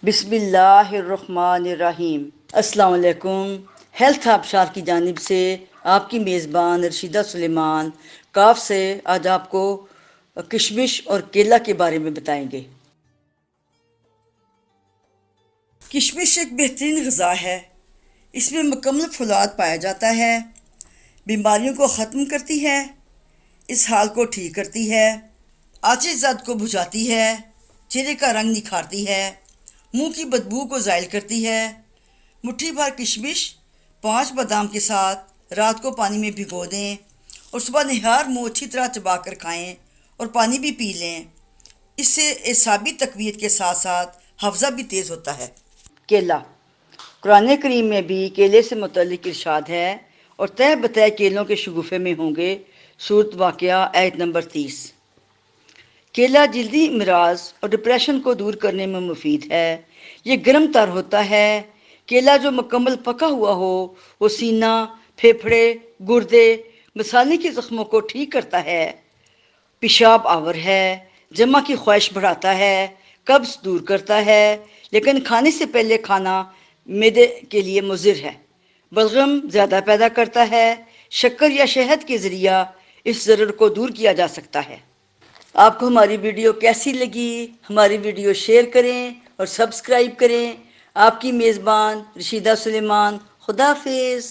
بسم اللہ الرحمن الرحیم۔ السلام علیکم۔ ہیلتھ آبشار کی جانب سے آپ کی میزبان رشیدہ سلیمان کاف سے آج آپ کو کشمش اور کیلا کے بارے میں بتائیں گے۔ کشمش ایک بہترین غذا ہے۔ اس میں مکمل فولاد پایا جاتا ہے، بیماریوں کو ختم کرتی ہے، اسہال کو ٹھیک کرتی ہے، آچش زد کو بجھاتی ہے، چہرے کا رنگ نکھارتی ہے، منہ کی بدبو کو زائل کرتی ہے۔ مٹھی بھر کشمش 5 بادام کے ساتھ رات کو پانی میں بھگو دیں اور صبح نہار منہ اچھی طرح چبا کر کھائیں اور پانی بھی پی لیں۔ اس سے اعصابی تقویت کے ساتھ ساتھ حافظہ بھی تیز ہوتا ہے۔ کیلا، قرآن کریم میں بھی کیلے سے متعلق ارشاد ہے، اور تہ بتہ کیلوں کے شگوفے میں ہوں گے، سورۃ واقعہ آیت نمبر 30۔ کیلا جلدی امراض اور ڈپریشن کو دور کرنے میں مفید ہے۔ یہ گرم تر ہوتا ہے۔ کیلا جو مکمل پکا ہوا ہو وہ سینہ، پھیپھڑے، گردے، مثانے کے زخموں کو ٹھیک کرتا ہے، پیشاب آور ہے، جمع کی خواہش بڑھاتا ہے، قبض دور کرتا ہے، لیکن کھانے سے پہلے کھانا معدے کے لیے مضر ہے، بلغم زیادہ پیدا کرتا ہے۔ شکر یا شہد کے ذریعہ اس ضرر کو دور کیا جا سکتا ہے۔ آپ کو ہماری ویڈیو کیسی لگی؟ ہماری ویڈیو شیئر کریں اور سبسکرائب کریں۔ آپ کی میزبان رشیدہ سلیمان۔ خدا حافظ۔